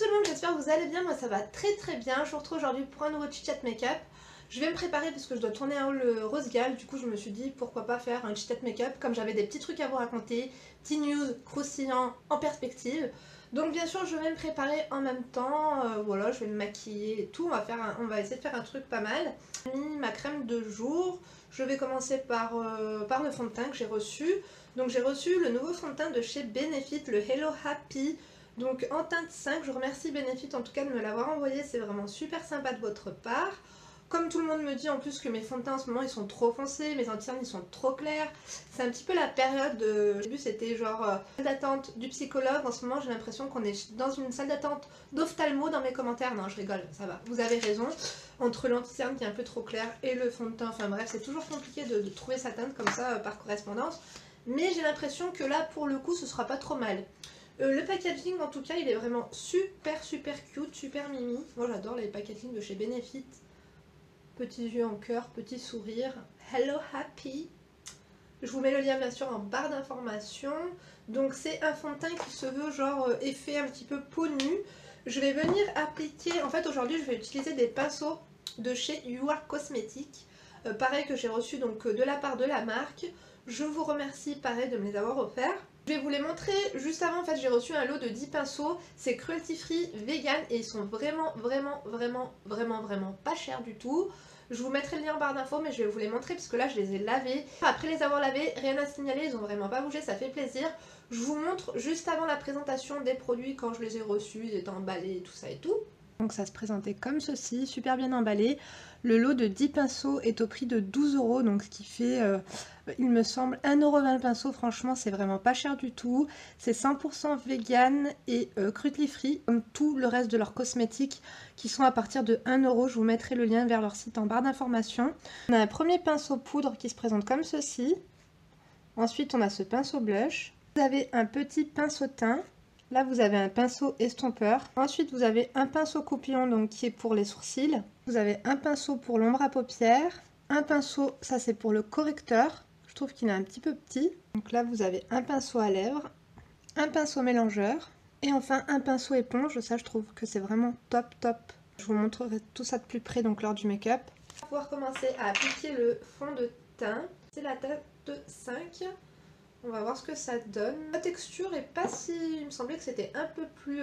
tout le monde, j'espère que vous allez bien, moi ça va très très bien. Je vous retrouve aujourd'hui pour un nouveau chit chat make-up. Je vais me préparer parce que je dois tourner un haul Rose Gal, du coup je me suis dit pourquoi pas faire un chit chat make-up comme j'avais des petits trucs à vous raconter, petits news croustillants en perspective. Donc bien sûr je vais me préparer en même temps, voilà je vais me maquiller et tout, on va essayer de faire un truc pas mal. J'ai mis ma crème de jour, je vais commencer par le fond de teint que j'ai reçu. Donc j'ai reçu le nouveau fond de teint de chez Benefit, le Hello Happy. Donc en teinte 5, je remercie Benefit en tout cas de me l'avoir envoyé, c'est vraiment super sympa de votre part. Comme tout le monde me dit en plus que mes fonds de teint en ce moment ils sont trop foncés, mes anti-cernes ils sont trop clairs. C'est un petit peu la période, au début c'était genre salle d'attente du psychologue, en ce moment j'ai l'impression qu'on est dans une salle d'attente d'ophtalmo dans mes commentaires. Non je rigole, ça va, vous avez raison. Entre l'anti-cerne qui est un peu trop clair et le fond de teint, enfin bref c'est toujours compliqué de trouver sa teinte comme ça par correspondance. Mais j'ai l'impression que là pour le coup ce sera pas trop mal. Le packaging en tout cas il est vraiment super cute, super mimi. Moi j'adore les packaging de chez Benefit. Petits yeux en cœur, petit sourire. Hello Happy. Je vous mets le lien bien sûr en barre d'informations. Donc c'est un fond de teint qui se veut genre effet un petit peu peau nue. Je vais venir appliquer, en fait aujourd'hui je vais utiliser des pinceaux de chez You Are Cosmetics. Pareil que j'ai reçu donc de la part de la marque. Je vous remercie pareil de me les avoir offerts. Je vais vous les montrer juste avant, en fait j'ai reçu un lot de 10 pinceaux, c'est cruelty free, vegan et ils sont vraiment pas chers du tout. Je vous mettrai le lien en barre d'infos mais je vais vous les montrer parce que là je les ai lavés. Après les avoir lavés, rien à signaler, ils ont vraiment pas bougé, ça fait plaisir. Je vous montre juste avant la présentation des produits quand je les ai reçus, ils étaient emballés, tout ça et tout. Donc ça se présentait comme ceci, super bien emballé. Le lot de 10 pinceaux est au prix de 12 €, donc ce qui fait, il me semble, 1,20 € le pinceau. Franchement, c'est vraiment pas cher du tout. C'est 100% vegan et cruelty free, comme tout le reste de leurs cosmétiques qui sont à partir de 1 €. Je vous mettrai le lien vers leur site en barre d'informations. On a un premier pinceau poudre qui se présente comme ceci. Ensuite, on a ce pinceau blush. Vous avez un petit pinceau teint. Là, vous avez un pinceau estompeur. Ensuite, vous avez un pinceau coupillon donc, qui est pour les sourcils. Vous avez un pinceau pour l'ombre à paupières. Un pinceau, ça c'est pour le correcteur. Je trouve qu'il est un petit peu petit. Donc là, vous avez un pinceau à lèvres, un pinceau mélangeur. Et enfin, un pinceau éponge. Ça, je trouve que c'est vraiment top. Je vous montrerai tout ça de plus près donc lors du make-up. On va pouvoir commencer à appliquer le fond de teint. C'est la teinte 5. On va voir ce que ça donne. La texture est pas si... Il me semblait que c'était un peu plus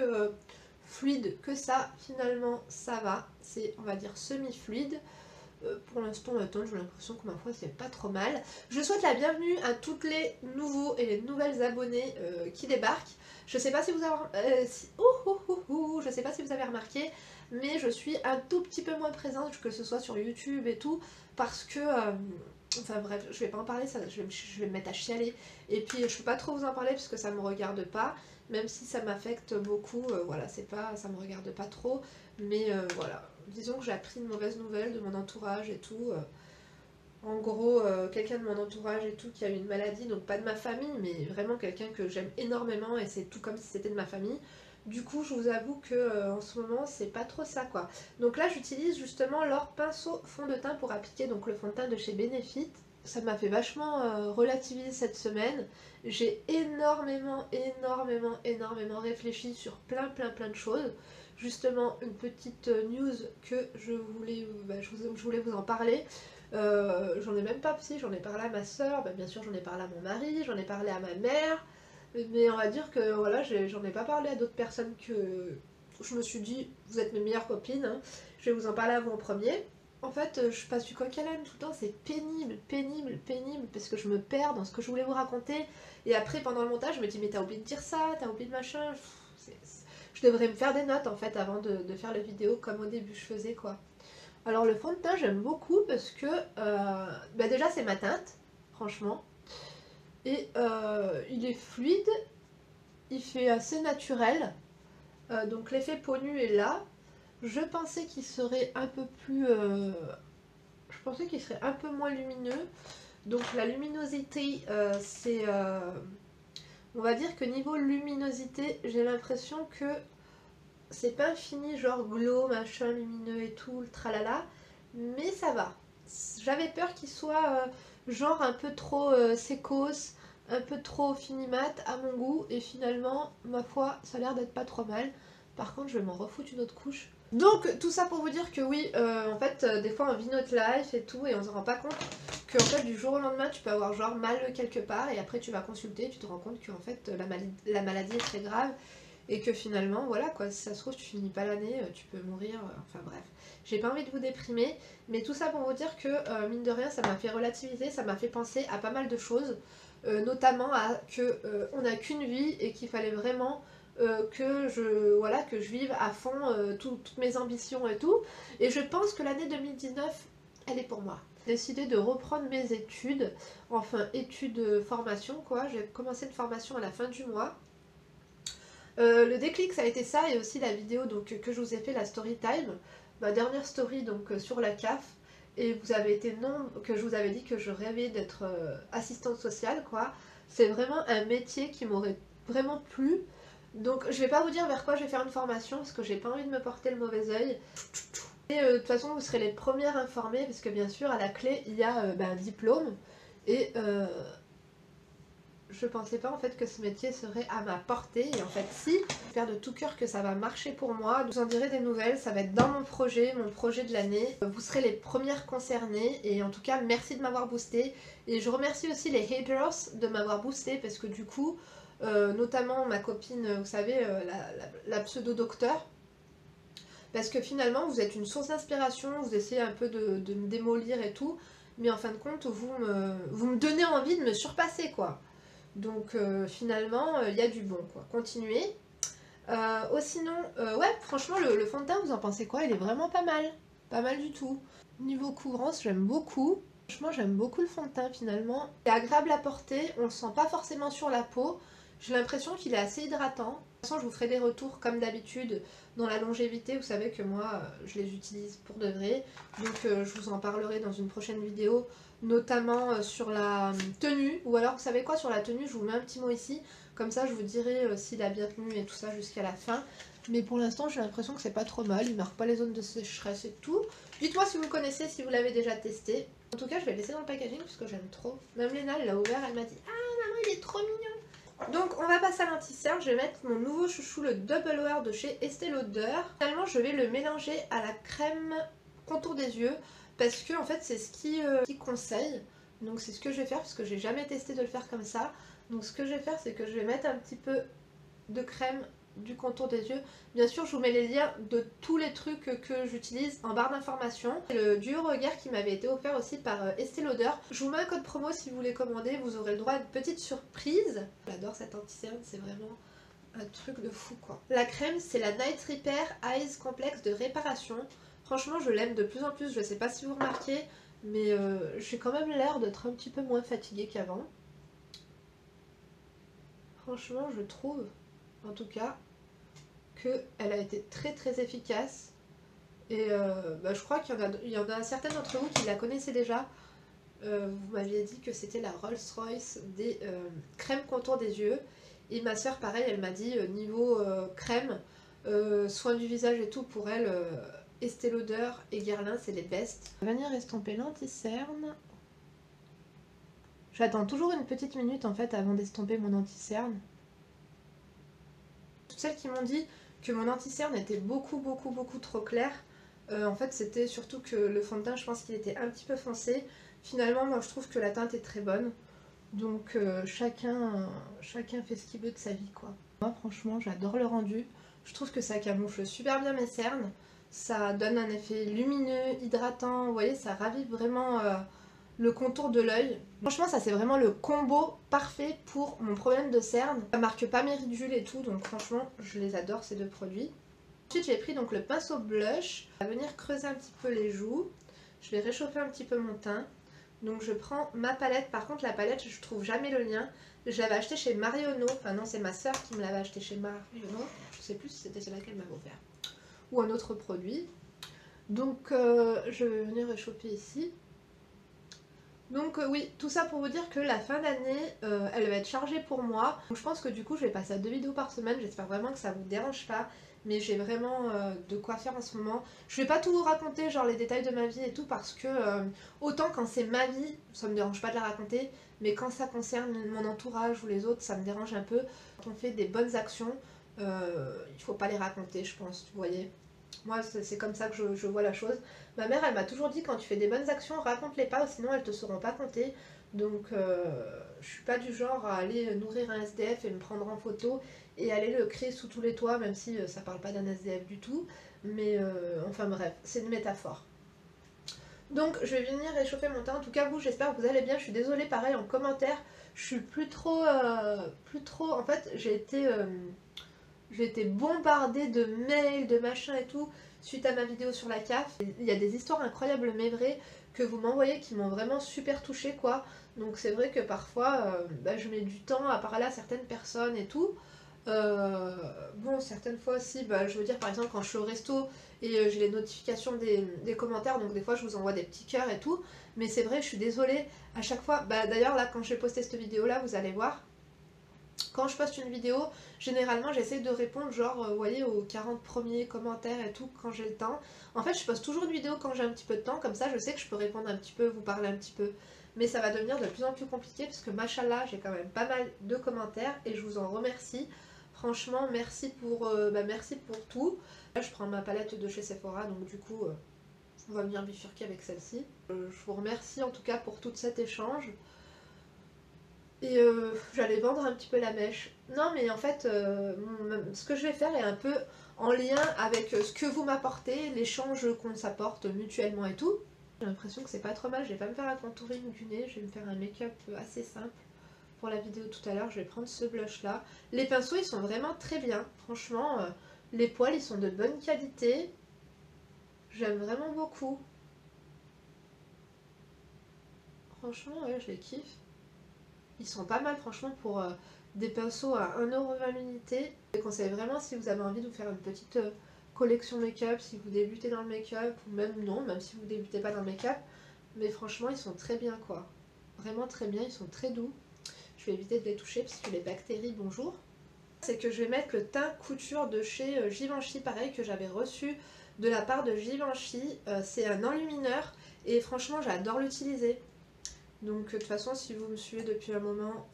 fluide que ça. Finalement, ça va. C'est, on va dire, semi-fluide. Pour l'instant, j'ai l'impression que ma foi, c'est pas trop mal. Je souhaite la bienvenue à toutes les nouveaux et les nouvelles abonnés qui débarquent. Je sais pas si vous avez... je sais pas si vous avez remarqué, mais je suis un tout petit peu moins présente, que ce soit sur YouTube et tout, parce que... Enfin bref, je vais pas en parler, je vais me mettre à chialer. Et puis je peux pas trop vous en parler parce que ça me regarde pas, même si ça m'affecte beaucoup, voilà, c'est pas, ça me regarde pas trop. Mais voilà, disons que j'ai appris une mauvaise nouvelle de mon entourage et tout. En gros, quelqu'un de mon entourage et tout qui a eu une maladie, donc pas de ma famille, mais vraiment quelqu'un que j'aime énormément et c'est tout comme si c'était de ma famille. Du coup, je vous avoue que en ce moment, c'est pas trop ça quoi. Donc là, j'utilise justement leur pinceau fond de teint pour appliquer donc le fond de teint de chez Benefit. Ça m'a fait vachement relativiser cette semaine. J'ai énormément réfléchi sur plein de choses. Justement, une petite news que je voulais vous en parler. J'en ai même pas si, j'en ai parlé à ma soeur, bien sûr j'en ai parlé à mon mari, j'en ai parlé à ma mère. Mais on va dire que voilà, j'en ai pas parlé à d'autres personnes que je me suis dit, vous êtes mes meilleures copines, hein, je vais vous en parler à vous en premier. En fait, je passe du coq à l'âne tout le temps, c'est pénible, parce que je me perds dans ce que je voulais vous raconter. Et après, pendant le montage, je me dis, mais t'as oublié de dire ça, t'as oublié de machin. Je devrais me faire des notes en fait avant de faire la vidéo comme au début je faisais quoi. Alors le fond de teint, j'aime beaucoup parce que déjà c'est ma teinte, franchement. Et il est fluide, il fait assez naturel, donc l'effet peau nue est là. Je pensais qu'il serait un peu plus... je pensais qu'il serait un peu moins lumineux. Donc la luminosité, c'est... on va dire que niveau luminosité, j'ai l'impression que c'est pas infini, genre glow, machin, lumineux et tout, le tralala. Mais ça va. J'avais peur qu'il soit genre un peu trop sécos, un peu trop finimat à mon goût, et finalement, ma foi, ça a l'air d'être pas trop mal. Par contre je vais m'en refoutre une autre couche. Donc tout ça pour vous dire que oui, en fait des fois on vit notre life et tout et on se rend pas compte que en fait du jour au lendemain tu peux avoir genre mal quelque part et après tu vas consulter et tu te rends compte que en fait la maladie est très grave et que finalement voilà quoi, si ça se trouve tu finis pas l'année, tu peux mourir, enfin bref. J'ai pas envie de vous déprimer, mais tout ça pour vous dire que mine de rien ça m'a fait relativiser, ça m'a fait penser à pas mal de choses, notamment à que on n'a qu'une vie et qu'il fallait vraiment que je vive à fond toutes mes ambitions et tout. Et je pense que l'année 2019, elle est pour moi. J'ai décidé de reprendre mes études, enfin études formation quoi. J'ai commencé une formation à la fin du mois. Le déclic ça a été ça et aussi la vidéo donc, que je vous ai fait, la story time. Ma dernière story donc sur la CAF. Et vous avez été que je vous avais dit que je rêvais d'être assistante sociale quoi. C'est vraiment un métier qui m'aurait vraiment plu. Donc je vais pas vous dire vers quoi je vais faire une formation parce que j'ai pas envie de me porter le mauvais oeil. Et de toute façon vous serez les premières informées parce que bien sûr à la clé il y a un diplôme. Et je pensais pas en fait que ce métier serait à ma portée et en fait si, j'espère de tout cœur que ça va marcher pour moi. Je vous en dirai des nouvelles, ça va être dans mon projet de l'année. Vous serez les premières concernées et en tout cas merci de m'avoir boosté. Et je remercie aussi les haters de m'avoir boosté parce que du coup, notamment ma copine, vous savez, la pseudo-docteur, parce que finalement vous êtes une source d'inspiration, vous essayez un peu de me démolir et tout, mais en fin de compte vous me donnez envie de me surpasser quoi. Donc finalement, il y a du bon quoi. Continuez. Sinon, ouais, franchement, le fond de teint, vous en pensez quoi? Il est vraiment pas mal. Pas mal du tout. Niveau couvrance, j'aime beaucoup. Franchement, j'aime beaucoup le fond de teint finalement. Il est agréable à porter, on le sent pas forcément sur la peau. J'ai l'impression qu'il est assez hydratant. De toute façon, je vous ferai des retours comme d'habitude dans la longévité. Vous savez que moi, je les utilise pour de vrai. Donc, je vous en parlerai dans une prochaine vidéo, notamment sur la tenue. Ou alors, vous savez quoi, sur la tenue, je vous mets un petit mot ici. Comme ça, je vous dirai s'il a bien tenu et tout ça jusqu'à la fin. Mais pour l'instant, j'ai l'impression que c'est pas trop mal. Il marque pas les zones de sécheresse et tout. Dites-moi si vous le connaissez, si vous l'avez déjà testé. En tout cas, je vais le laisser dans le packaging parce que j'aime trop. Même Léna, elle l'a ouvert, elle m'a dit « Ah, maman, il est trop mignon !» Donc, on va passer à l'anti-cerne. Je vais mettre mon nouveau chouchou, le Double Wear de chez Estée Lauder. Finalement, je vais le mélanger à la crème contour des yeux parce que, en fait, c'est ce qui conseille. Donc, c'est ce que je vais faire parce que j'ai jamais testé de le faire comme ça. Donc, ce que je vais faire, c'est que je vais mettre un petit peu de crème du contour des yeux. Bien sûr, je vous mets les liens de tous les trucs que j'utilise en barre d'informations. Le duo regard qui m'avait été offert aussi par Estée Lauder. Je vous mets un code promo si vous voulez commander, vous aurez le droit à une petite surprise. J'adore cet anti-cerne, c'est vraiment un truc de fou quoi. La crème, c'est la Night Repair Eyes Complexe de réparation. Franchement, je l'aime de plus en plus, je sais pas si vous remarquez, mais j'ai quand même l'air d'être un petit peu moins fatiguée qu'avant. Franchement, je trouve, en tout cas, qu'elle a été très très efficace. Et je crois qu'il y en a certaines d'entre vous qui la connaissaient déjà. Vous m'aviez dit que c'était la Rolls-Royce des crèmes contour des yeux. Et ma soeur, pareil, elle m'a dit niveau crème, soin du visage et tout, pour elle, Estée Lauder et Guerlain, c'est les best. Je vais venir estomper l'anti-cerne. J'attends toujours une petite minute en fait avant d'estomper mon anti-cerne. Toutes celles qui m'ont dit que mon anti-cerne était beaucoup trop clair, en fait c'était surtout que le fond de teint, je pense qu'il était un petit peu foncé. Finalement, moi je trouve que la teinte est très bonne. Donc chacun fait ce qu'il veut de sa vie quoi. Moi franchement j'adore le rendu. Je trouve que ça camoufle super bien mes cernes. Ça donne un effet lumineux, hydratant. Vous voyez, ça ravive vraiment le contour de l'œil. Franchement, ça c'est vraiment le combo parfait pour mon problème de cernes. Ça marque pas mes ridules et tout, donc franchement, je les adore ces deux produits. Ensuite, j'ai pris donc le pinceau blush. On va venir creuser un petit peu les joues. Je vais réchauffer un petit peu mon teint. Donc je prends ma palette. Par contre, la palette, je trouve jamais le lien. Je l'avais acheté chez Marionneau. Enfin non, c'est ma soeur qui me l'avait acheté chez Marionneau. Je sais plus si c'était celle-là qu'elle m'avait offert. Ou un autre produit. Donc je vais venir réchauffer ici. Donc oui, tout ça pour vous dire que la fin d'année, elle va être chargée pour moi. Donc je pense que du coup, je vais passer à 2 vidéos par semaine. J'espère vraiment que ça vous dérange pas. Mais j'ai vraiment de quoi faire en ce moment. Je vais pas tout vous raconter, genre les détails de ma vie et tout, parce que autant quand c'est ma vie, ça me dérange pas de la raconter. Mais quand ça concerne mon entourage ou les autres, ça me dérange un peu. Quand on fait des bonnes actions, il faut pas les raconter, je pense, vous voyez. Moi, c'est comme ça que je vois la chose. Ma mère, elle m'a toujours dit, quand tu fais des bonnes actions, raconte-les pas, sinon elles te seront pas comptées. Donc, je suis pas du genre à aller nourrir un SDF et me prendre en photo et aller le crier sous tous les toits, même si ça parle pas d'un SDF du tout. Mais, enfin bref, c'est une métaphore. Donc, je vais venir réchauffer mon teint. En tout cas, vous, j'espère que vous allez bien. Je suis désolée, pareil, en commentaire, je suis plus trop... En fait, j'ai été bombardée de mails, de machins et tout, suite à ma vidéo sur la CAF. Il y a des histoires incroyables mais vraies que vous m'envoyez qui m'ont vraiment super touchée, quoi. Donc c'est vrai que parfois, je mets du temps à parler à certaines personnes et tout. Bon, certaines fois aussi, je veux dire, par exemple, quand je suis au resto et j'ai les notifications des commentaires, donc des fois je vous envoie des petits cœurs et tout. Mais c'est vrai, je suis désolée, à chaque fois, d'ailleurs là, quand je vais poster cette vidéo-là, vous allez voir, quand je poste une vidéo, généralement j'essaie de répondre genre, vous voyez, aux 40 premiers commentaires et tout quand j'ai le temps. En fait, je poste toujours une vidéo quand j'ai un petit peu de temps, comme ça je sais que je peux répondre un petit peu, vous parler un petit peu. Mais ça va devenir de plus en plus compliqué parce que machallah, j'ai quand même pas mal de commentaires et je vous en remercie. Franchement, merci pour tout. Là, je prends ma palette de chez Sephora, donc du coup, on va venir bifurquer avec celle-ci. Je vous remercie en tout cas pour tout cet échange. Et j'allais vendre un petit peu la mèche. Non, mais en fait, ce que je vais faire est un peu en lien avec ce que vous m'apportez, l'échange qu'on s'apporte mutuellement et tout. J'ai l'impression que c'est pas trop mal. Je vais pas me faire un contouring du nez, je vais me faire un make-up assez simple. Pour la vidéo tout à l'heure, je vais prendre ce blush là. Les pinceaux, ils sont vraiment très bien. Franchement, les poils, ils sont de bonne qualité. J'aime vraiment beaucoup. Franchement, ouais, je les kiffe. Ils sont pas mal franchement pour des pinceaux à 1,20€ l'unité. Je vous conseille vraiment si vous avez envie de vous faire une petite collection make-up, si vous débutez dans le make-up, ou même non, même si vous débutez pas dans le make-up. Mais franchement, ils sont très bien quoi. Vraiment très bien, ils sont très doux. Je vais éviter de les toucher parce que les bactéries, bonjour. C'est que je vais mettre le teint couture de chez Givenchy, pareil, que j'avais reçu de la part de Givenchy. C'est un enlumineur et franchement, j'adore l'utiliser. Donc de toute façon, si vous me suivez depuis un moment,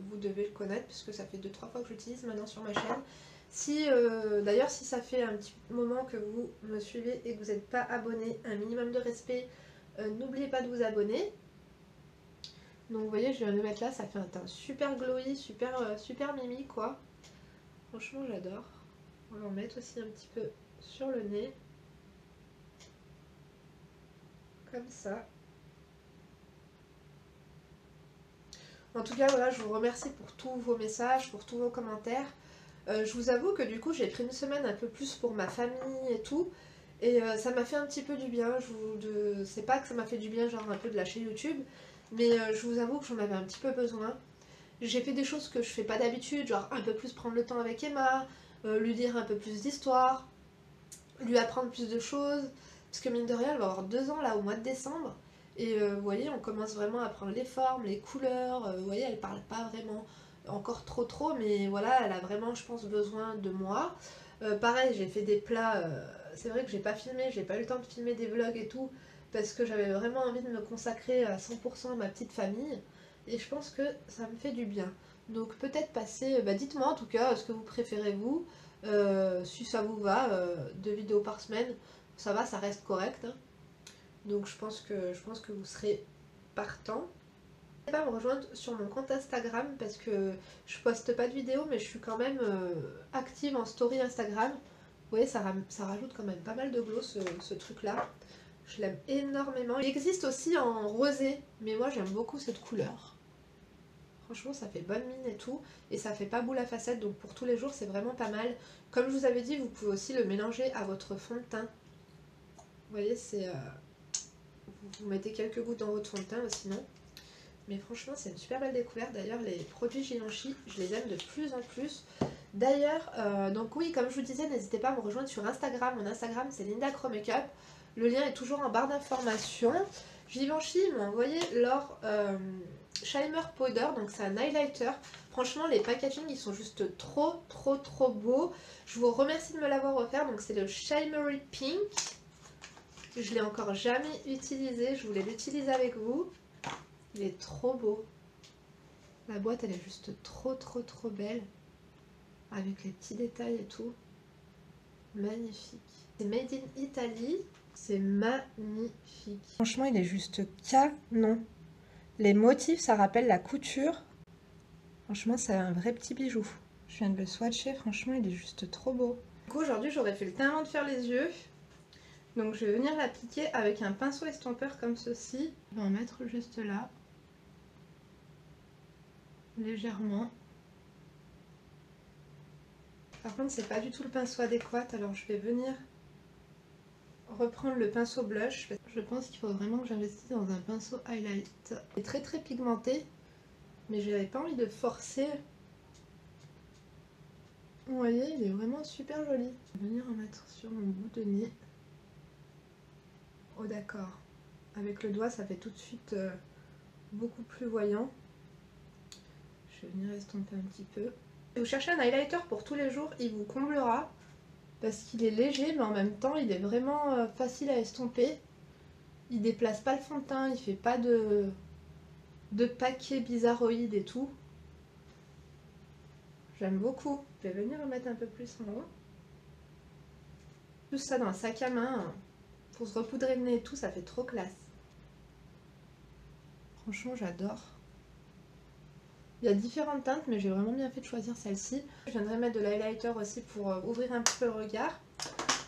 vous devez le connaître puisque ça fait 2-3 fois que j'utilise maintenant sur ma chaîne. Si d'ailleurs, si ça fait un petit moment que vous me suivez et que vous n'êtes pas abonné, un minimum de respect, n'oubliez pas de vous abonner. Donc vous voyez, je viens de le mettre là, ça fait un teint super glowy, super mimi quoi. Franchement, j'adore. On va en mettre aussi un petit peu sur le nez. Comme ça. En tout cas, voilà, je vous remercie pour tous vos messages, pour tous vos commentaires. Je vous avoue que du coup, j'ai pris une semaine un peu plus pour ma famille et tout. Et ça m'a fait un petit peu du bien. C'est pas que ça m'a fait du bien, genre un peu de lâcher YouTube. Mais je vous avoue que j'en avais un petit peu besoin. J'ai fait des choses que je fais pas d'habitude, genre un peu plus prendre le temps avec Emma, lui dire un peu plus d'histoire, lui apprendre plus de choses. Parce que mine de rien, elle va avoir 2 ans là au mois de décembre. Et vous voyez, on commence vraiment à prendre les formes, les couleurs. Vous voyez, elle parle pas vraiment encore trop, mais voilà, elle a vraiment, je pense, besoin de moi. Pareil, j'ai fait des plats. C'est vrai que j'ai pas filmé, j'ai pas eu le temps de filmer des vlogs et tout, parce que j'avais vraiment envie de me consacrer à 100% à ma petite famille. Et je pense que ça me fait du bien. Donc peut-être passer, dites-moi en tout cas ce que vous préférez vous, si ça vous va, 2 vidéos par semaine, ça va, ça reste correct. Hein. Donc je pense que vous serez partant. N'hésitez pas à me rejoindre sur mon compte Instagram parce que je poste pas de vidéos mais je suis quand même active en story Instagram. Vous voyez, ça rajoute quand même pas mal de glow ce truc là. Je l'aime énormément. Il existe aussi en rosé, mais moi j'aime beaucoup cette couleur. Franchement, ça fait bonne mine et tout, et ça fait pas boule à facettes, donc pour tous les jours, c'est vraiment pas mal. Comme je vous avais dit, vous pouvez aussi le mélanger à votre fond de teint. Vous voyez, vous mettez quelques gouttes dans votre fond de teint, sinon. Mais franchement, c'est une super belle découverte. D'ailleurs, les produits Givenchy, je les aime de plus en plus. D'ailleurs, donc oui, comme je vous disais, n'hésitez pas à me rejoindre sur Instagram. Mon Instagram, c'est Linda Crow Makeup. Le lien est toujours en barre d'informations. Givenchy m'a envoyé leur Shimmer Powder, donc c'est un highlighter. Franchement, les packaging, ils sont juste trop beaux. Je vous remercie de me l'avoir offert. Donc c'est le Shimmery Pink. Je l'ai encore jamais utilisé. Je voulais l'utiliser avec vous. Il est trop beau. La boîte, elle est juste trop belle. avec les petits détails et tout. Magnifique. C'est made in Italy. C'est magnifique. Franchement, il est juste canon. Les motifs, ça rappelle la couture. Franchement, c'est un vrai petit bijou. Je viens de le swatcher. Franchement, il est juste trop beau. Du coup, aujourd'hui, j'aurais fait le temps avant de faire les yeux. Donc, je vais venir l'appliquer avec un pinceau estompeur comme ceci. Je vais en mettre juste là. Légèrement. Par contre, c'est pas du tout le pinceau adéquat. Alors, je vais venir reprendre le pinceau blush. Je pense qu'il faut vraiment que j'investisse dans un pinceau highlight. Il est très pigmenté, mais j'avais pas envie de forcer. Vous voyez, il est vraiment super joli. Je vais venir en mettre sur mon bout de nez. Oh d'accord. Avec le doigt, ça fait tout de suite beaucoup plus voyant. Je vais venir estomper un petit peu. Si vous cherchez un highlighter pour tous les jours, il vous comblera. Parce qu'il est léger, mais en même temps, il est vraiment facile à estomper. Il déplace pas le fond de teint, il fait pas de paquets bizarroïdes et tout. J'aime beaucoup. Je vais venir en mettre un peu plus en haut. Tout ça dans un sac à main, pour se repoudrer le nez et tout, ça fait trop classe. Franchement, j'adore. Il y a différentes teintes, mais j'ai vraiment bien fait de choisir celle-ci. Je viendrai mettre de l'highlighter aussi pour ouvrir un petit peu le regard.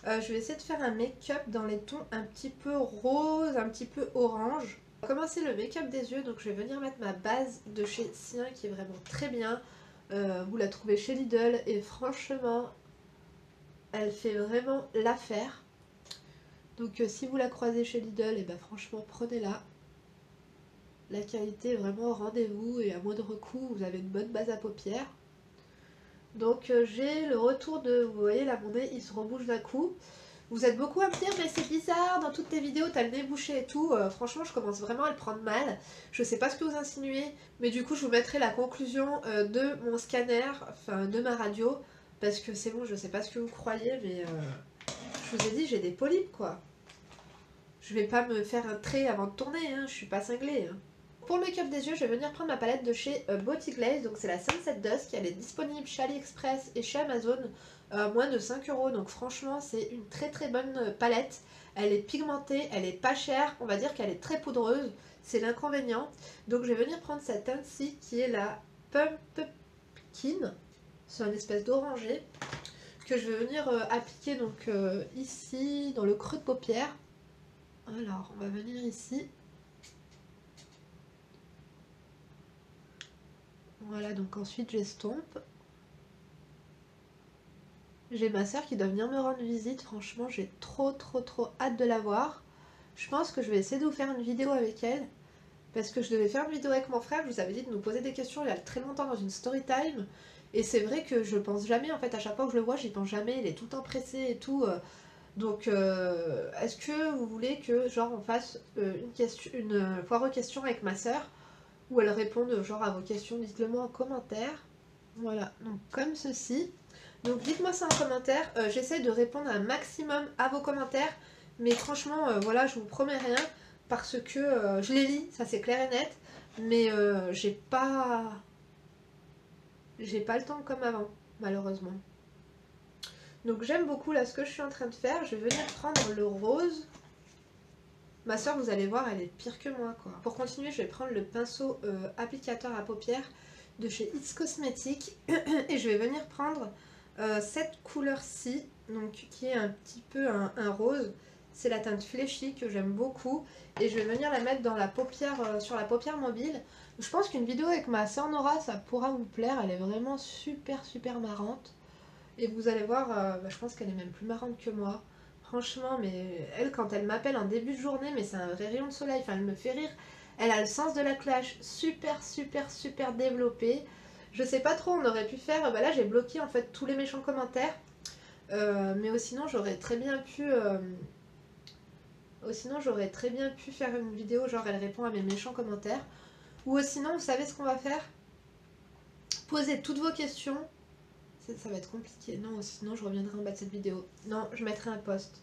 Je vais essayer de faire un make-up dans les tons un petit peu rose, un petit peu orange. On va commencer le make-up des yeux, donc je vais venir mettre ma base de chez Sien qui est vraiment très bien. Vous la trouvez chez Lidl et franchement, elle fait vraiment l'affaire. Donc si vous la croisez chez Lidl, et ben franchement prenez-la. La qualité est vraiment au rendez-vous et à moindre coût, vous avez une bonne base à paupières. Donc j'ai le retour de, vous voyez là mon nez il se rebouche d'un coup. Vous êtes beaucoup à me dire mais c'est bizarre, dans toutes tes vidéos t'as le nez bouché et tout. Franchement je commence vraiment à le prendre mal. Je sais pas ce que vous insinuez, mais du coup je vous mettrai la conclusion de mon scanner, enfin de ma radio. Parce que c'est bon, je sais pas ce que vous croyez, mais je vous ai dit j'ai des polypes quoi. Je vais pas me faire un trait avant de tourner, hein, je suis pas cinglée. Hein. Pour le make-up des yeux, je vais venir prendre ma palette de chez Beauty Glaze, donc c'est la Sunset Dusk, elle est disponible chez AliExpress et chez Amazon à moins de 5 €, donc franchement c'est une très bonne palette. Elle est pigmentée, elle est pas chère, on va dire qu'elle est très poudreuse, c'est l'inconvénient. Donc je vais venir prendre cette teinte-ci qui est la Pumpkin, c'est une espèce d'oranger, que je vais venir appliquer donc ici, dans le creux de paupière. Alors on va venir ici. Voilà, donc ensuite j'estompe. J'ai ma soeur qui doit venir me rendre visite, franchement j'ai trop hâte de la voir. Je pense que je vais essayer de vous faire une vidéo avec elle. Parce que je devais faire une vidéo avec mon frère, je vous avais dit de nous poser des questions il y a très longtemps dans une story time. Et c'est vrai que je pense jamais, en fait à chaque fois que je le vois j'y pense jamais, il est tout le temps pressé et tout. Donc est-ce que vous voulez que genre on fasse une foire aux questions avec ma soeur, où elle réponde genre à vos questions, dites-le moi en commentaire. Voilà, donc comme ceci. Donc dites-moi ça en commentaire, j'essaie de répondre un maximum à vos commentaires, mais franchement, voilà, je vous promets rien, parce que je les lis, ça c'est clair et net, mais j'ai pas le temps comme avant, malheureusement. Donc j'aime beaucoup là ce que je suis en train de faire, je vais venir prendre le rose. Ma soeur, vous allez voir, elle est pire que moi quoi. Pour continuer, je vais prendre le pinceau applicateur à paupières de chez It's Cosmetics et je vais venir prendre cette couleur-ci, donc qui est un petit peu un rose. C'est la teinte fléchie que j'aime beaucoup et je vais venir la mettre dans la paupière, sur la paupière mobile. Je pense qu'une vidéo avec ma soeur Nora, ça pourra vous plaire. Elle est vraiment super marrante. Et vous allez voir, je pense qu'elle est même plus marrante que moi. Franchement, mais elle, quand elle m'appelle en début de journée, mais c'est un vrai rayon de soleil, enfin elle me fait rire. Elle a le sens de la clash super développé. Je sais pas trop, on aurait pu faire, là j'ai bloqué en fait tous les méchants commentaires. Mais sinon j'aurais très bien pu... faire une vidéo genre elle répond à mes méchants commentaires. Ou sinon, vous savez ce qu'on va faire? Posez toutes vos questions. Ça va être compliqué. Non, sinon je reviendrai en bas de cette vidéo. Non, je mettrai un post.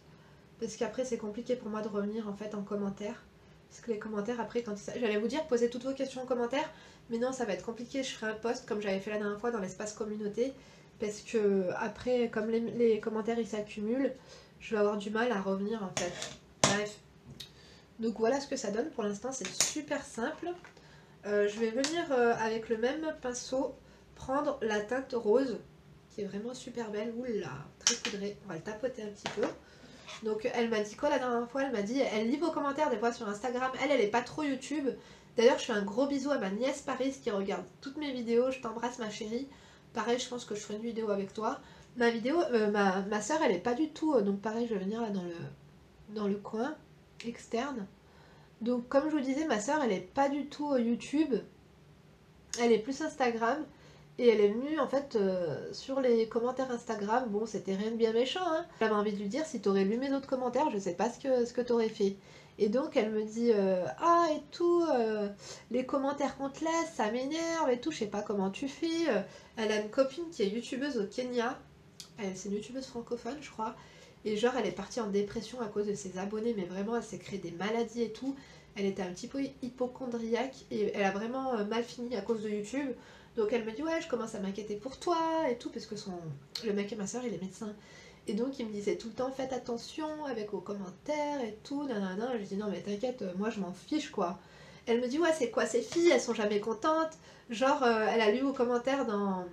Parce qu'après c'est compliqué pour moi de revenir en fait en commentaire. Parce que les commentaires après quand j'allais vous dire posez toutes vos questions en commentaire. Mais non, ça va être compliqué. Je ferai un post comme j'avais fait la dernière fois dans l'espace communauté. parce que après, comme les commentaires ils s'accumulent, je vais avoir du mal à revenir en fait. Bref. Donc voilà ce que ça donne. Pour l'instant, c'est super simple. Je vais venir avec le même pinceau prendre la teinte rose, qui est vraiment super belle. Oula, très poudrée. On va le tapoter un petit peu. Donc elle m'a dit quoi la dernière fois? Elle m'a dit, elle lit vos commentaires des fois sur Instagram. Elle est pas trop YouTube. D'ailleurs, je fais un gros bisou à ma nièce Paris qui regarde toutes mes vidéos. Je t'embrasse ma chérie. Pareil, je pense que je ferai une vidéo avec toi. Ma soeur, elle est pas du tout. Donc pareil, je vais venir là dans le coin externe. Donc comme je vous disais, ma soeur, elle est pas du tout YouTube. Elle est plus Instagram. Et elle est venue en fait sur les commentaires Instagram. Bon, c'était rien de bien méchant, hein. J'avais envie de lui dire, si t'aurais lu mes autres commentaires, je sais pas ce que t'aurais fait. Et donc elle me dit ah et tout, les commentaires qu'on te laisse, ça m'énerve et tout, je sais pas comment tu fais. Elle a une copine qui est youtubeuse au Kenya. C'est une youtubeuse francophone, je crois. Et genre, elle est partie en dépression à cause de ses abonnés, mais vraiment, elle s'est créé des maladies et tout. Elle était un petit peu hypochondriaque et elle a vraiment mal fini à cause de YouTube. Donc elle me dit ouais, je commence à m'inquiéter pour toi et tout, parce que le mec et ma soeur, il est médecin. Et donc il me disait tout le temps faites attention avec vos commentaires et tout, nanana. Je lui dis non mais t'inquiète, moi je m'en fiche quoi. Elle me dit ouais, c'est quoi ces filles, elles sont jamais contentes. Genre elle a lu vos commentaires dans, vous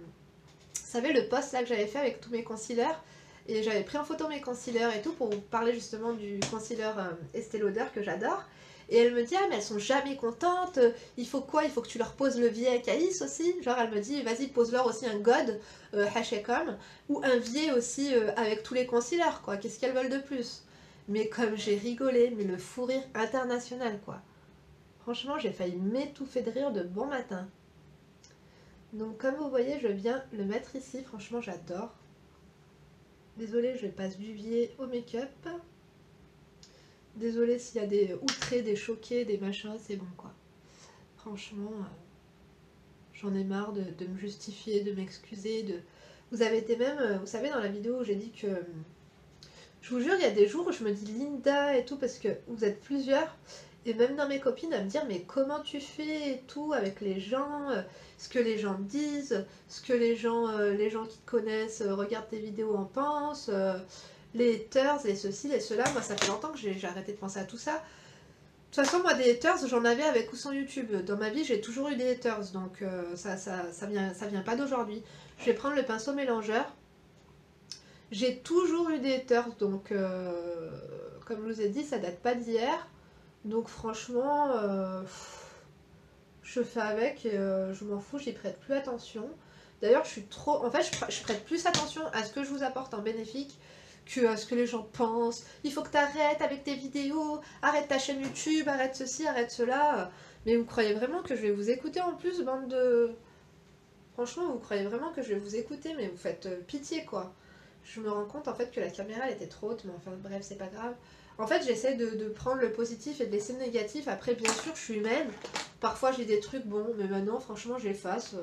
savez, le post là que j'avais fait avec tous mes concealers. Et j'avais pris en photo mes concealers et tout pour vous parler justement du concealer Estée Lauder que j'adore. Et elle me dit, ah mais elles sont jamais contentes, il faut quoi? Il faut que tu leur poses le vier Caïs aussi. Genre elle me dit, vas-y pose-leur aussi un God, Hashekom, ou un vier aussi avec tous les concealers quoi, qu'est-ce qu'elles veulent de plus? Mais comme j'ai rigolé, mais le fou rire international quoi. Franchement j'ai failli m'étouffer de rire de bon matin. Donc comme vous voyez, je viens le mettre ici, franchement j'adore. Désolée, je passe du biais au make-up. Désolée s'il y a des outrés, des choqués, des machins, c'est bon quoi. Franchement, j'en ai marre de me justifier, de m'excuser. Vous avez été même, vous savez, dans la vidéo où j'ai dit que... Je vous jure, il y a des jours où je me dis Linda et tout, parce que vous êtes plusieurs. Et même dans mes copines, à me dire, mais comment tu fais et tout avec les gens, ce que les gens disent, ce que les gens qui te connaissent regardent tes vidéos en pensent, les haters, les ceci, les cela. Moi, ça fait longtemps que j'ai arrêté de penser à tout ça. De toute façon, moi, des haters, j'en avais avec ou sans YouTube. Dans ma vie, j'ai toujours eu des haters, donc ça vient pas d'aujourd'hui. Je vais prendre le pinceau mélangeur. J'ai toujours eu des haters, donc comme je vous ai dit, ça date pas d'hier. Donc franchement, je fais avec et je m'en fous, j'y prête plus attention. D'ailleurs, je suis trop... En fait, je prête plus attention à ce que je vous apporte en bénéfique que à ce que les gens pensent. Il faut que tu arrêtes avec tes vidéos, arrête ta chaîne YouTube, arrête ceci, arrête cela. Mais vous croyez vraiment que je vais vous écouter en plus, bande de... Franchement, vous croyez vraiment que je vais vous écouter, mais vous faites pitié, quoi. Je me rends compte en fait que la caméra elle était trop haute, mais enfin bref, c'est pas grave. En fait, j'essaie de prendre le positif et de laisser le négatif. Après, bien sûr, je suis humaine. Parfois, j'ai des trucs bons, mais maintenant, franchement, j'efface.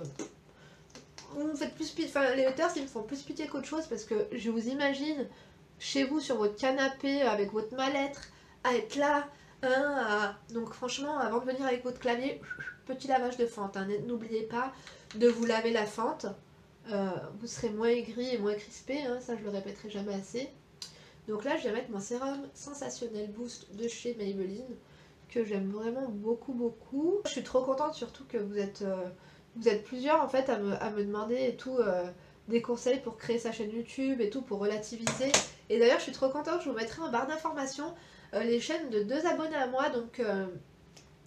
Vous me faites plus pitié. Enfin, les haters, ils me font plus pitié qu'autre chose parce que je vous imagine chez vous sur votre canapé avec votre mal-être à être là. Donc, franchement, avant de venir avec votre clavier, petit lavage de fente. Hein. N'oubliez pas de vous laver la fente. Vous serez moins aigri et moins crispé. Hein. Ça, je le répéterai jamais assez. Donc là, je vais mettre mon sérum Sensationnel Boost de chez Maybelline, que j'aime vraiment beaucoup, beaucoup. Je suis trop contente, surtout que vous êtes plusieurs en fait à me demander et tout des conseils pour créer sa chaîne YouTube et tout, pour relativiser. Et d'ailleurs, je suis trop contente, je vous mettrai en barre d'informations les chaînes de 2 abonnés à moi. Donc,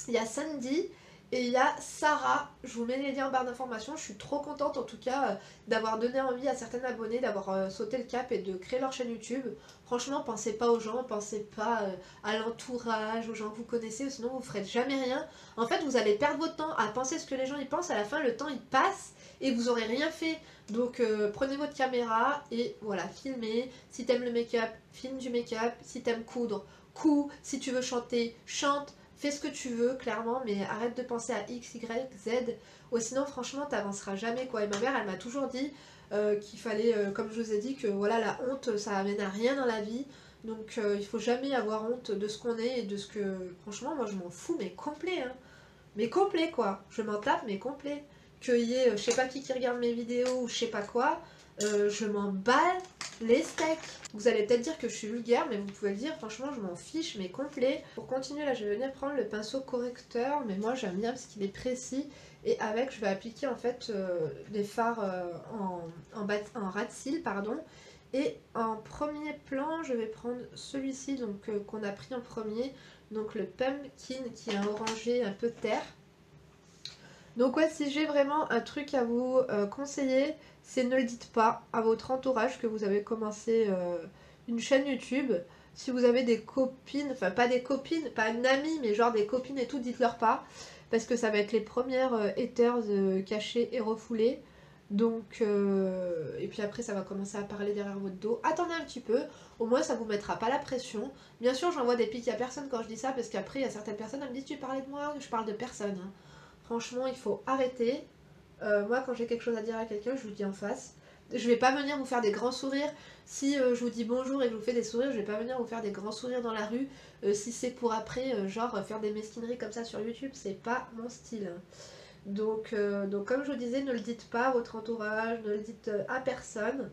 il y a Sandy et il y a Sarah. Je vous mets les liens en barre d'informations. Je suis trop contente en tout cas d'avoir donné envie à certains abonnés d'avoir sauté le cap et de créer leur chaîne YouTube. Franchement, pensez pas aux gens, pensez pas à l'entourage, aux gens que vous connaissez, sinon vous ferez jamais rien. En fait, vous allez perdre votre temps à penser ce que les gens y pensent. À la fin, le temps il passe et vous aurez rien fait. Donc prenez votre caméra et voilà, filmez. Si t'aimes le make-up, filme du make-up. Si t'aimes coudre, couds. Si tu veux chanter, chante. Fais ce que tu veux, clairement, mais arrête de penser à X, Y, Z. Ou sinon, franchement, t'avanceras jamais, quoi. Et ma mère, elle m'a toujours dit qu'il fallait, comme je vous ai dit, que voilà, la honte, ça amène à rien dans la vie. Donc, il faut jamais avoir honte de ce qu'on est et de ce que... Franchement, moi, je m'en fous, mais complet, hein. Mais complet, quoi. Je m'en tape, mais complet. Qu'il y ait, je sais pas qui regarde mes vidéos ou je sais pas quoi. Je m'en bats les steaks. Vous allez peut-être dire que je suis vulgaire, mais vous pouvez le dire, franchement je m'en fiche, mais complet. Pour continuer là, je vais venir prendre le pinceau correcteur, mais moi j'aime bien parce qu'il est précis. Et avec, je vais appliquer en fait des fards en ras de cils, pardon. Et en premier plan, je vais prendre celui-ci donc qu'on a pris en premier, donc le pumpkin qui est un orangé un peu terre. Donc ouais, si j'ai vraiment un truc à vous conseiller, c'est ne le dites pas à votre entourage que vous avez commencé une chaîne YouTube. Si vous avez des copines, enfin pas des copines, pas une amie, mais genre des copines et tout, dites-leur pas. Parce que ça va être les premières haters cachées et refoulées. Donc, et puis après ça va commencer à parler derrière votre dos. Attendez un petit peu, au moins ça vous mettra pas la pression. Bien sûr j'envoie des pics à personne quand je dis ça, parce qu'après il y a certaines personnes qui me disent tu parlais de moi, je parle de personne. Hein. Franchement, il faut arrêter. Moi, quand j'ai quelque chose à dire à quelqu'un, je vous dis en face. Je vais pas venir vous faire des grands sourires. Si je vous dis bonjour et que je vous fais des sourires, je vais pas venir vous faire des grands sourires dans la rue. Si c'est pour après, genre, faire des mesquineries comme ça sur YouTube, c'est pas mon style. Donc, comme je vous disais, ne le dites pas à votre entourage, ne le dites à personne.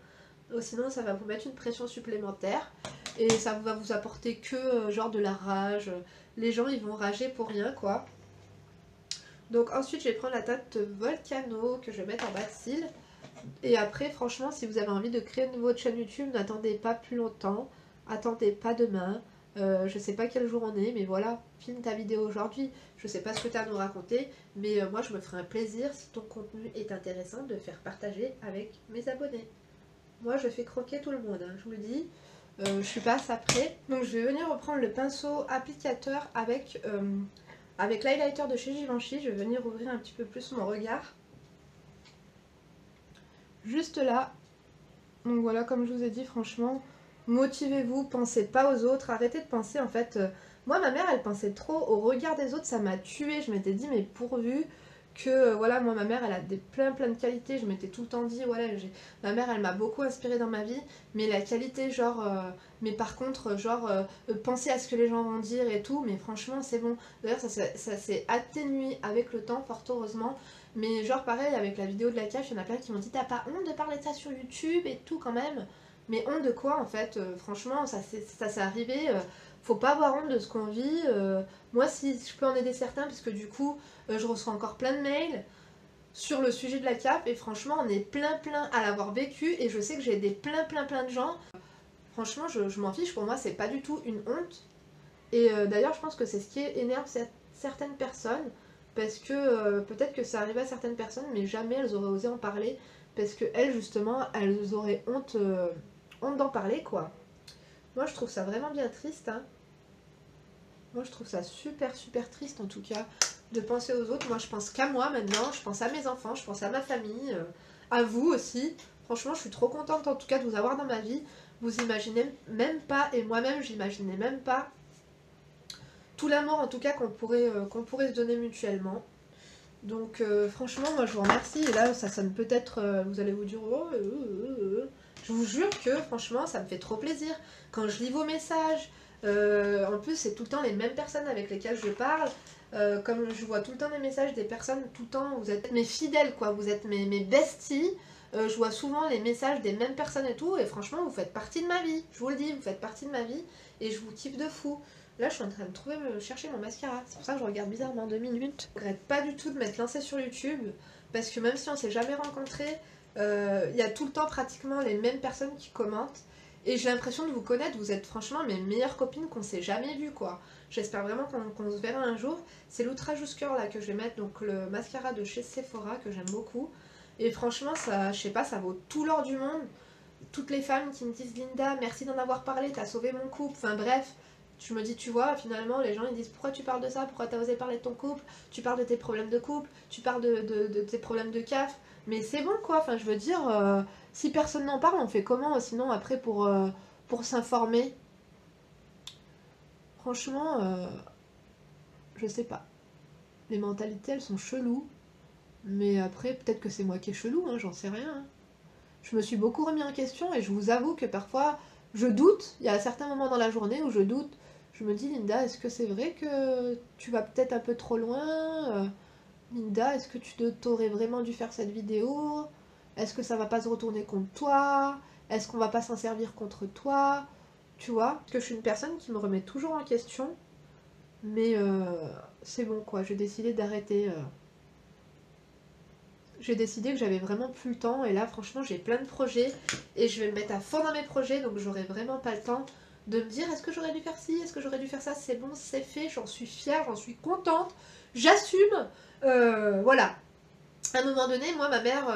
Sinon, ça va vous mettre une pression supplémentaire. Et ça va vous apporter que, genre, de la rage. Les gens, ils vont rager pour rien, quoi. Donc ensuite je vais prendre la teinte Volcano que je vais mettre en bas de cils. Et après franchement si vous avez envie de créer une nouvelle chaîne YouTube, n'attendez pas plus longtemps. Attendez pas demain. Je sais pas quel jour on est, mais voilà, filme ta vidéo aujourd'hui. Je sais pas ce que tu as à nous raconter, mais moi je me ferai un plaisir si ton contenu est intéressant de faire partager avec mes abonnés. Moi je fais croquer tout le monde, hein, je vous le dis. Je suis pas assez près. Donc je vais venir reprendre le pinceau applicateur avec l'highlighter de chez Givenchy. Je vais venir ouvrir un petit peu plus mon regard. Juste là. Donc voilà, comme je vous ai dit, franchement, motivez-vous, pensez pas aux autres, arrêtez de penser en fait. Moi, ma mère, elle pensait trop au regard des autres, ça m'a tuée. Je m'étais dit, mais pourvu que, voilà, moi, ma mère, elle a plein de qualités. Je m'étais tout le temps dit, voilà, ma mère, elle m'a beaucoup inspirée dans ma vie, mais la qualité, genre, mais par contre, genre, penser à ce que les gens vont dire et tout, mais franchement, c'est bon. D'ailleurs, ça s'est atténué avec le temps, fort heureusement. Mais genre pareil avec la vidéo de la cage, il y en a plein qui m'ont dit t'as pas honte de parler de ça sur YouTube et tout quand même. Mais honte de quoi en fait franchement ça s'est arrivé, faut pas avoir honte de ce qu'on vit. Moi si je peux en aider certains parce que du coup je reçois encore plein de mails sur le sujet de la cape et franchement on est plein à l'avoir vécu et je sais que j'ai aidé plein de gens. Franchement je m'en fiche, pour moi c'est pas du tout une honte. Et d'ailleurs je pense que c'est ce qui énerve certaines personnes. Parce que peut-être que ça arrivait à certaines personnes, mais jamais elles auraient osé en parler. Parce que elles, justement, elles auraient honte d'en parler, quoi. Moi, je trouve ça vraiment bien triste. Hein. Moi, je trouve ça super triste, en tout cas, de penser aux autres. Moi, je pense qu'à moi, maintenant. Je pense à mes enfants, je pense à ma famille, à vous aussi. Franchement, je suis trop contente, en tout cas, de vous avoir dans ma vie. Vous imaginez même pas, et moi-même, j'imaginais même pas tout l'amour en tout cas qu'on pourrait se donner mutuellement. Donc franchement moi je vous remercie et là ça sonne peut-être, vous allez vous dire oh, je vous jure que franchement ça me fait trop plaisir quand je lis vos messages. En plus c'est tout le temps les mêmes personnes avec lesquelles je parle. Comme je vois tout le temps des messages des personnes, tout le temps vous êtes mes fidèles quoi, vous êtes mes besties. Je vois souvent les messages des mêmes personnes et tout, et franchement vous faites partie de ma vie, je vous le dis, vous faites partie de ma vie et je vous kiffe de fou. Là, je suis en train de chercher mon mascara. C'est pour ça que je regarde bizarrement 2 minutes. Je regrette pas du tout de m'être lancée sur YouTube. Parce que même si on s'est jamais rencontrés, il y a tout le temps pratiquement les mêmes personnes qui commentent. Et j'ai l'impression de vous connaître. Vous êtes franchement mes meilleures copines qu'on s'est jamais vues, quoi. J'espère vraiment qu'on se verra un jour. C'est l'Outrage Jusqu'Heure là que je vais mettre. Donc le mascara de chez Sephora que j'aime beaucoup. Et franchement, ça, je sais pas, ça vaut tout l'or du monde. Toutes les femmes qui me disent Linda, merci d'en avoir parlé, t'as sauvé mon couple. Enfin bref. Je me dis, tu vois, finalement, les gens ils disent pourquoi tu parles de ça, pourquoi t'as osé parler de ton couple, tu parles de tes problèmes de couple, tu parles de tes problèmes de CAF, mais c'est bon quoi, enfin je veux dire, si personne n'en parle, on fait comment sinon après pour s'informer? Franchement, je sais pas. Les mentalités elles sont cheloues, mais après peut-être que c'est moi qui est chelou, hein, j'en sais rien. Hein. Je me suis beaucoup remis en question et je vous avoue que parfois je doute, il y a certains moments dans la journée où je doute. Je me dis, Linda, est-ce que c'est vrai que tu vas peut-être un peu trop loin Linda, est-ce que tu t'aurais vraiment dû faire cette vidéo Est-ce que ça va pas se retourner contre toi? Est-ce qu'on va pas s'en servir contre toi? Tu vois? Parce que je suis une personne qui me remet toujours en question. Mais c'est bon quoi, j'ai décidé d'arrêter. J'ai décidé que j'avais vraiment plus le temps. Et là franchement j'ai plein de projets. Et je vais me mettre à fond dans mes projets. Donc j'aurai vraiment pas le temps de me dire est-ce que j'aurais dû faire ci, est-ce que j'aurais dû faire ça. C'est bon, c'est fait, j'en suis fière, j'en suis contente. J'assume. Voilà. À un moment donné, moi ma mère,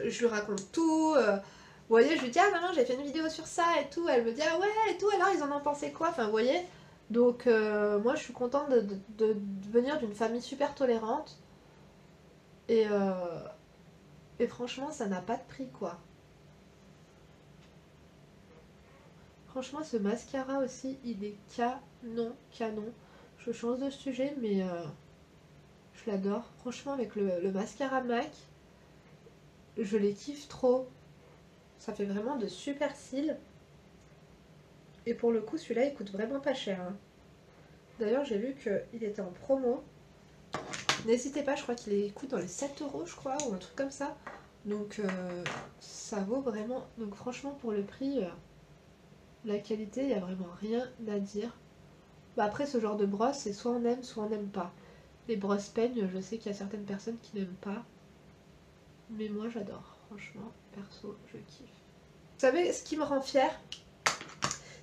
je lui raconte tout. Vous voyez, je lui dis ah maman j'ai fait une vidéo sur ça et tout. Elle me dit ah ouais et tout, alors ils en ont pensé quoi? Enfin vous voyez. Donc moi je suis contente de venir d'une famille super tolérante et, euh, et franchement ça n'a pas de prix quoi. Franchement ce mascara aussi il est canon, canon. Je change de sujet mais je l'adore. Franchement avec le mascara MAC, je les kiffe trop. Ça fait vraiment de super cils. Et pour le coup celui-là il coûte vraiment pas cher. Hein. D'ailleurs j'ai vu qu'il était en promo. N'hésitez pas, je crois qu'il coûte dans les 7 euros, je crois, ou un truc comme ça. Donc ça vaut vraiment. Donc franchement, pour le prix, la qualité, il n'y a vraiment rien à dire. Bah, après, ce genre de brosse, c'est soit on aime, soit on n'aime pas. Les brosses peigne, je sais qu'il y a certaines personnes qui n'aiment pas. Mais moi, j'adore. Franchement, perso, je kiffe. Vous savez, ce qui me rend fière,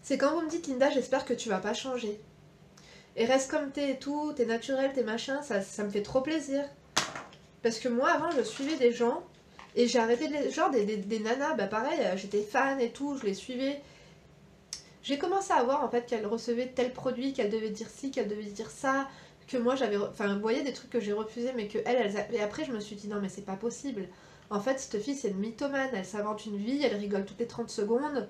c'est quand vous me dites, Linda, j'espère que tu vas pas changer. Et reste comme t'es et tout, t'es naturel, t'es machin, ça me fait trop plaisir. Parce que moi, avant, je suivais des gens et j'ai arrêté de les... Genre des nanas, bah pareil, j'étais fan et tout, je les suivais. J'ai commencé à voir en fait qu'elles recevaient tel produit, qu'elles devaient dire ci, qu'elles devaient dire ça, que moi j'avais... Enfin, vous voyez des trucs que j'ai refusés, mais que elles... Et après, je me suis dit, non mais c'est pas possible. En fait, cette fille, c'est une mythomane, elle s'invente une vie, elle rigole toutes les 30 secondes,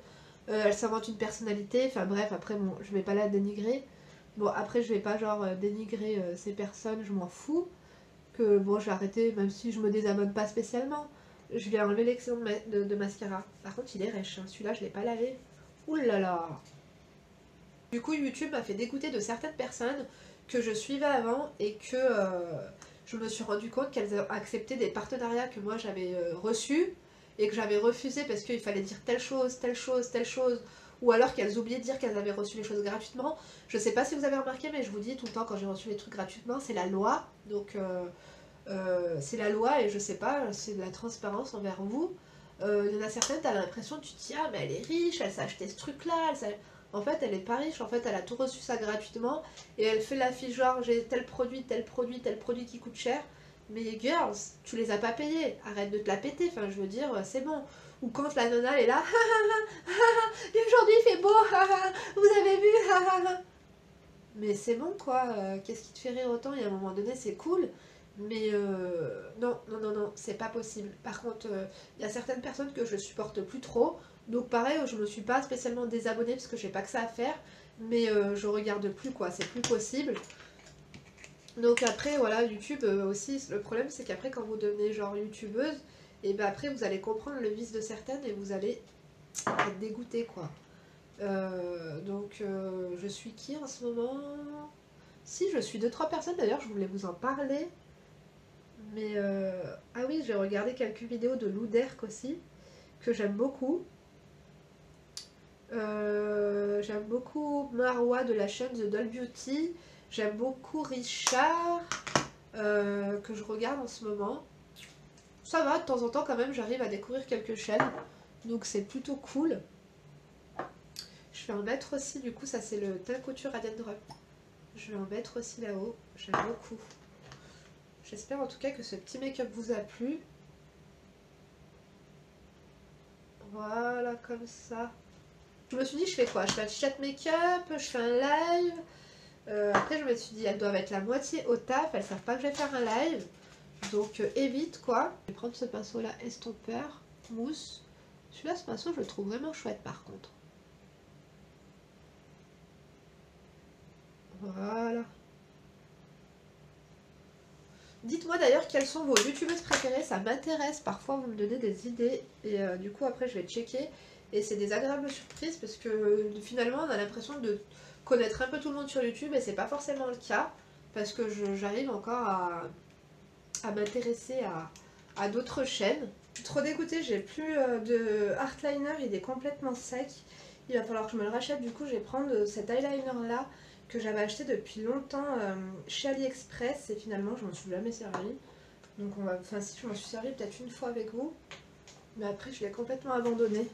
elle s'invente une personnalité, enfin bref, après, bon, je vais pas la dénigrer. Bon, après, je vais pas genre dénigrer ces personnes, je m'en fous. Que bon, je vais arrêter, même si je me désabonne pas spécialement. Je vais enlever l'excellent de mascara. Par contre, il est rêche, hein. Celui-là, je l'ai pas lavé. Ouh là là. Du coup, YouTube m'a fait dégoûter de certaines personnes que je suivais avant et que je me suis rendu compte qu'elles ont accepté des partenariats que moi j'avais reçus et que j'avais refusé parce qu'il fallait dire telle chose, telle chose, telle chose, ou alors qu'elles oubliaient de dire qu'elles avaient reçu les choses gratuitement. Je sais pas si vous avez remarqué, mais je vous dis tout le temps quand j'ai reçu les trucs gratuitement, c'est la loi. Donc c'est la loi et je sais pas, c'est de la transparence envers vous. Il y en a certaines, t'as l'impression, tu te dis ah mais elle est riche, elle s'est acheté ce truc là, en fait elle est pas riche, en fait elle a tout reçu ça gratuitement et elle fait l'affiche genre j'ai tel produit, tel produit, tel produit qui coûte cher. Mais girls, tu les as pas payés, arrête de te la péter, enfin je veux dire, c'est bon. Ou quand la nana elle est là, aujourd'hui il fait beau, vous avez vu, mais c'est bon quoi, qu'est-ce qui te fait rire autant? Et à un moment donné c'est cool. Mais non, non, non, non, c'est pas possible. Par contre, il y a certaines personnes que je supporte plus trop. Donc pareil, je me suis pas spécialement désabonnée parce que j'ai pas que ça à faire. Mais je regarde plus quoi, c'est plus possible. Donc après, voilà, YouTube aussi, le problème c'est qu'après quand vous devenez genre youtubeuse, et ben après vous allez comprendre le vice de certaines et vous allez être dégoûté quoi. Donc je suis qui en ce moment? Si, je suis 2-3 personnes d'ailleurs, je voulais vous en parler. Mais ah oui, j'ai regardé quelques vidéos de Lou Derk aussi, que j'aime beaucoup. J'aime beaucoup Marwa de la chaîne The Doll Beauty. J'aime beaucoup Richard, que je regarde en ce moment. Ça va, de temps en temps quand même, j'arrive à découvrir quelques chaînes. Donc c'est plutôt cool. Je vais en mettre aussi, du coup, ça c'est le Tel Couture Aden Drop. Je vais en mettre aussi là-haut, j'aime beaucoup. J'espère en tout cas que ce petit make-up vous a plu. Voilà, comme ça. Je me suis dit, je fais quoi? Je fais un chat make-up, je fais un live. Après, je me suis dit, elles doivent être la moitié au taf, elles savent pas que je vais faire un live. Donc, évite quoi. Je vais prendre ce pinceau-là, estompeur, mousse. Celui-là, ce pinceau, je le trouve vraiment chouette par contre. Voilà. Dites-moi d'ailleurs quelles sont vos youtubeuses préférées, ça m'intéresse. Parfois, vous me donnez des idées et du coup, après, je vais checker. Et c'est des agréables surprises parce que finalement, on a l'impression de connaître un peu tout le monde sur YouTube et c'est pas forcément le cas parce que j'arrive encore à m'intéresser à d'autres chaînes. Je suis trop dégoûtée, j'ai plus de art liner, il est complètement sec. Il va falloir que je me le rachète, du coup je vais prendre cet eyeliner là que j'avais acheté depuis longtemps chez AliExpress et finalement je m'en suis jamais servi. Donc on va, enfin si je m'en suis servi peut-être une fois avec vous, mais après je l'ai complètement abandonné.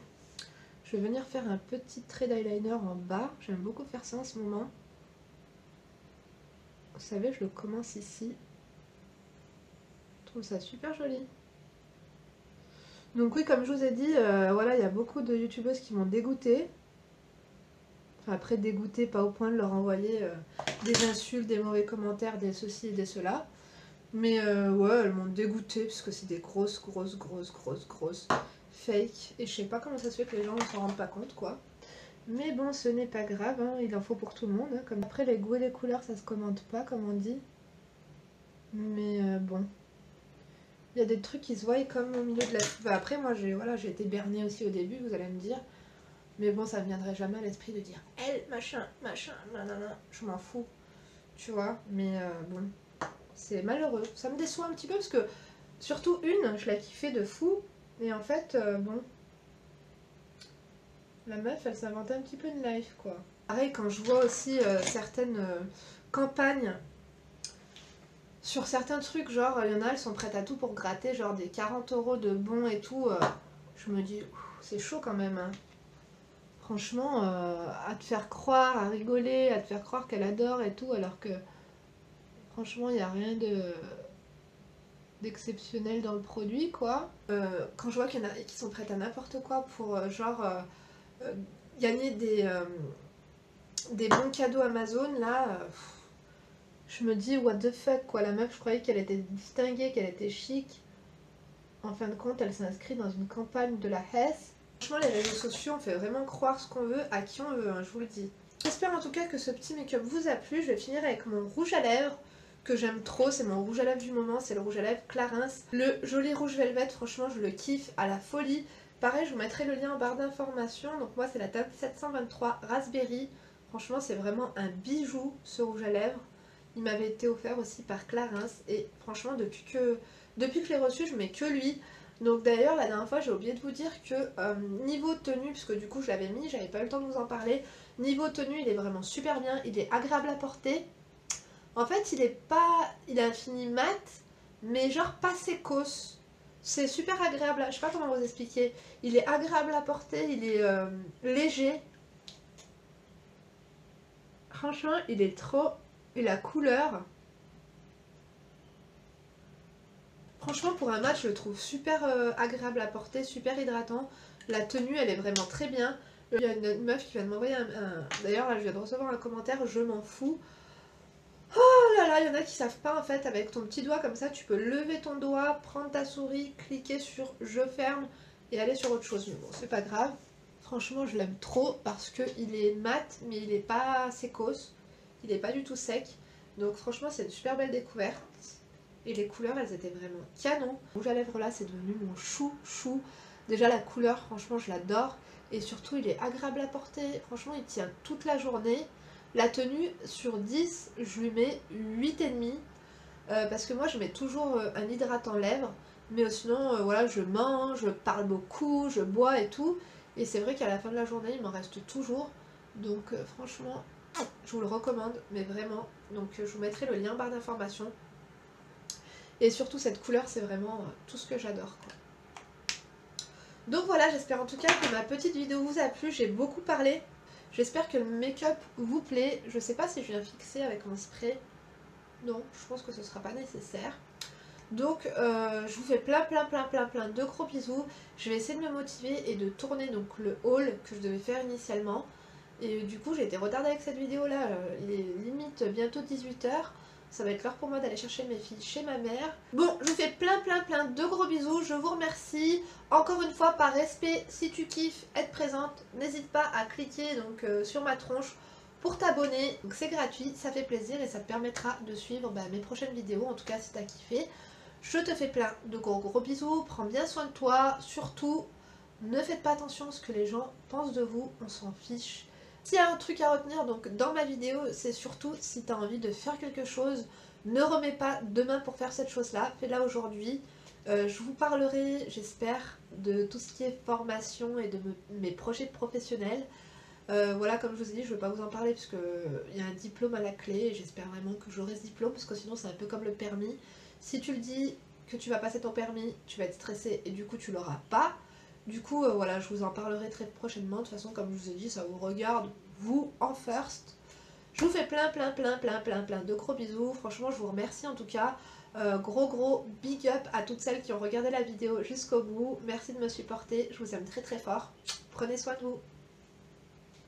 Je vais venir faire un petit trait d'eyeliner en bas, j'aime beaucoup faire ça en ce moment. Vous savez, je le commence ici. Je trouve ça super joli. Donc oui, comme je vous ai dit, voilà, il y a beaucoup de youtubeuses qui m'ont dégoûtée. Enfin après dégoûtée, pas au point de leur envoyer des insultes, des mauvais commentaires, des ceci et des cela. Mais ouais, elles m'ont dégoûtée parce que c'est des grosses fake. Et je sais pas comment ça se fait que les gens ne s'en rendent pas compte quoi. Mais bon, ce n'est pas grave, hein, il en faut pour tout le monde. Hein, comme après les goûts et les couleurs, ça se commente pas comme on dit. Mais bon. Il y a des trucs qui se voient comme au milieu de la... Bah, après moi j'ai été bernée aussi au début, vous allez me dire. Mais bon, ça ne viendrait jamais à l'esprit de dire elle, machin, nanana, je m'en fous. Tu vois, mais bon, c'est malheureux. Ça me déçoit un petit peu parce que, surtout une, je la kiffais de fou. Et en fait, bon, la meuf, elle s'inventait un petit peu une life, quoi. Pareil, quand je vois aussi certaines campagnes sur certains trucs, genre, il y en a, elles sont prêtes à tout pour gratter, genre des 40 € de bons et tout. Je me dis, c'est chaud quand même, hein. Franchement, à te faire croire, à rigoler, à te faire croire qu'elle adore et tout, alors que franchement, il n'y a rien d'exceptionnel dans le produit, quoi. Quand je vois qu'il y en a qui sont prêtes à n'importe quoi pour, gagner des bons cadeaux Amazon, là, je me dis, what the fuck, quoi. La meuf, je croyais qu'elle était distinguée, qu'elle était chic. En fin de compte, elle s'inscrit dans une campagne de la Hesse. Franchement, les réseaux sociaux, on fait vraiment croire ce qu'on veut à qui on veut, hein, je vous le dis. J'espère en tout cas que ce petit make-up vous a plu. Je vais finir avec mon rouge à lèvres que j'aime trop. C'est mon rouge à lèvres du moment, c'est le rouge à lèvres Clarins. Le joli rouge velvet, franchement, je le kiffe à la folie. Pareil, je vous mettrai le lien en barre d'informations. Donc moi, c'est la teinte 723 Raspberry. Franchement, c'est vraiment un bijou, ce rouge à lèvres. Il m'avait été offert aussi par Clarins. Et franchement, depuis que je l'ai reçu, je mets que lui. Donc d'ailleurs la dernière fois j'ai oublié de vous dire que niveau tenue, puisque du coup je l'avais mis, j'avais pas eu le temps de vous en parler, niveau tenue il est vraiment super bien, il est agréable à porter. En fait il a un fini mat, mais genre pas sécos. C'est super agréable, je sais pas comment vous expliquer. Il est agréable à porter, il est léger. Franchement il est trop... Et la couleur... Franchement, pour un mat, je le trouve super agréable à porter, super hydratant. La tenue, elle est vraiment très bien. Il y a une meuf qui vient de m'envoyer D'ailleurs, là, je viens de recevoir un commentaire, je m'en fous. Oh là là, il y en a qui savent pas, en fait, avec ton petit doigt comme ça, tu peux lever ton doigt, prendre ta souris, cliquer sur « Je ferme » et aller sur autre chose. Mais bon, c'est pas grave. Franchement, je l'aime trop parce qu'il est mat, mais il est pas sécos. Il est pas du tout sec. Donc franchement, c'est une super belle découverte. Et les couleurs, elles étaient vraiment canon. Le rouge à lèvres là, c'est devenu mon chou. Déjà la couleur, franchement, je l'adore. Et surtout, il est agréable à porter. Franchement, il tient toute la journée. La tenue, sur 10, je lui mets 8,5. Parce que moi, je mets toujours un hydratant lèvres. Mais sinon, voilà, je mange, je parle beaucoup, je bois et tout. Et c'est vrai qu'à la fin de la journée, il m'en reste toujours. Donc franchement, je vous le recommande, mais vraiment. Donc je vous mettrai le lien en barre d'informations. Et surtout cette couleur, c'est vraiment tout ce que j'adore. Donc voilà, j'espère en tout cas que ma petite vidéo vous a plu. J'ai beaucoup parlé. J'espère que le make-up vous plaît. Je sais pas si je viens fixer avec mon spray. Non, je pense que ce sera pas nécessaire. Donc je vous fais plein de gros bisous. Je vais essayer de me motiver et de tourner donc le haul que je devais faire initialement. Et du coup j'ai été retardée avec cette vidéo là. Il est limite bientôt 18 h. Ça va être l'heure pour moi d'aller chercher mes filles chez ma mère. Bon, je vous fais plein de gros bisous. Je vous remercie. Encore une fois, par respect, si tu kiffes être présente, n'hésite pas à cliquer donc, sur ma tronche pour t'abonner. Donc c'est gratuit, ça fait plaisir et ça te permettra de suivre mes prochaines vidéos. En tout cas, si t'as kiffé. Je te fais plein de gros bisous. Prends bien soin de toi. Surtout, ne faites pas attention à ce que les gens pensent de vous. On s'en fiche. S'il y a un truc à retenir donc dans ma vidéo, c'est surtout si tu as envie de faire quelque chose, ne remets pas demain pour faire cette chose-là, fais-la aujourd'hui. Je vous parlerai, j'espère, de tout ce qui est formation et de mes projets professionnels. Voilà, comme je vous ai dit, je ne vais pas vous en parler parce qu'il y a un diplôme à la clé et j'espère vraiment que j'aurai ce diplôme parce que sinon c'est un peu comme le permis. Si tu le dis que tu vas passer ton permis, tu vas être stressé et du coup tu l'auras pas. Du coup, voilà, je vous en parlerai très prochainement. De toute façon, comme je vous ai dit, ça vous regarde, vous, en first. Je vous fais plein de gros bisous. Franchement, je vous remercie en tout cas. Gros big up à toutes celles qui ont regardé la vidéo jusqu'au bout. Merci de me supporter. Je vous aime très fort. Prenez soin de vous.